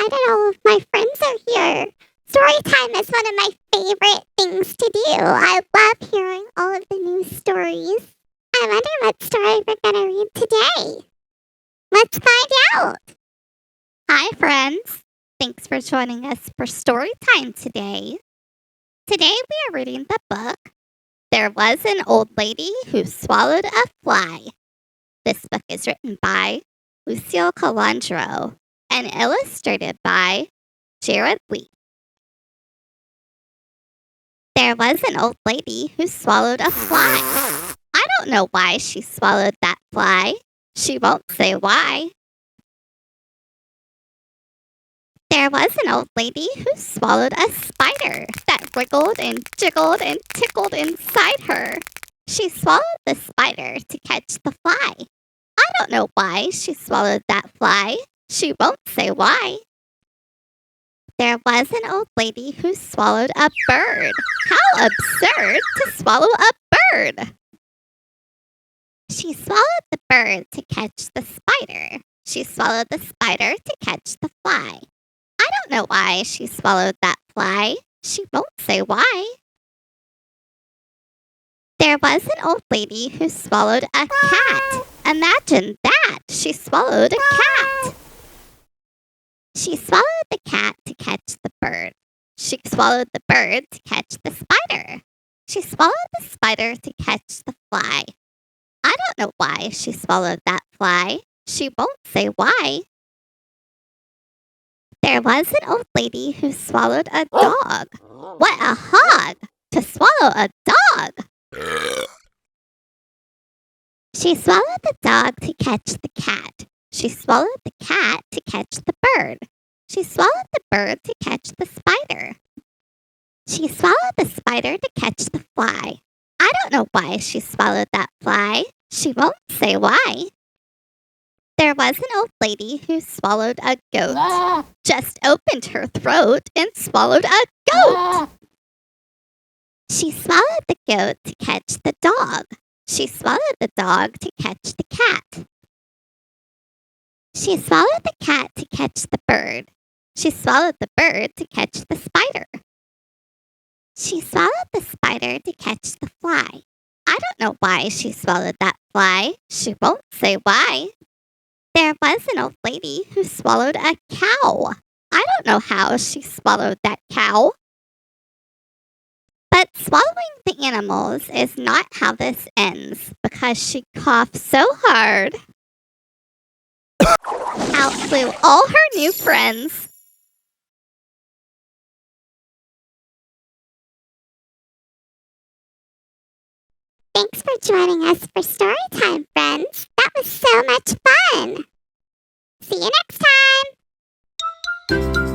glad that all of my friends are here. Story time is one of my favorite things to do. I love hearing all of the new stories. I wonder what story we're going to read today. Let's find out. Hi, friends. Thanks for joining us for story time today. Today we are reading the book, There Was an Old Lady Who Swallowed a Fly. This book is written by Lucille Colandro and illustrated by Jared Lee. There was an old lady who swallowed a fly. I don't know why she swallowed that fly. She won't say why. There was an old lady who swallowed a spider that wriggled and jiggled and tickled inside her. She swallowed the spider to catch the fly. I don't know why she swallowed that fly. She won't say why. There was an old lady who swallowed a bird. How absurd to swallow a bird! She swallowed the bird to catch the spider. She swallowed the spider to catch the fly. I don't know why she swallowed that fly. She won't say why. There was an old lady who swallowed a cat. Imagine that! She swallowed a cat. She swallowed the cat to catch the bird. She swallowed the bird to catch the spider. She swallowed the spider to catch the fly. I don't know why she swallowed that fly. She won't say why. There was an old lady who swallowed a dog. What a hog! To swallow a dog! She swallowed the dog to catch the cat. She swallowed the cat to catch the bird. She swallowed the bird to catch the spider. She swallowed the spider to catch the fly. I don't know why she swallowed that fly. She won't say why. There was an old lady who swallowed a goat. Just opened her throat and swallowed a goat. She swallowed the goat to catch the dog. She swallowed the dog to catch the cat. She swallowed the cat to catch the bird. She swallowed the bird to catch the spider. She swallowed the spider to catch the fly. I don't know why she swallowed that fly. She won't say why. There was an old lady who swallowed a cow. I don't know how she swallowed that cow. But swallowing the animals is not how this ends, because she coughed so hard. Out flew all her new friends. Thanks for joining us for story time, friends. That was so much fun. See you next time.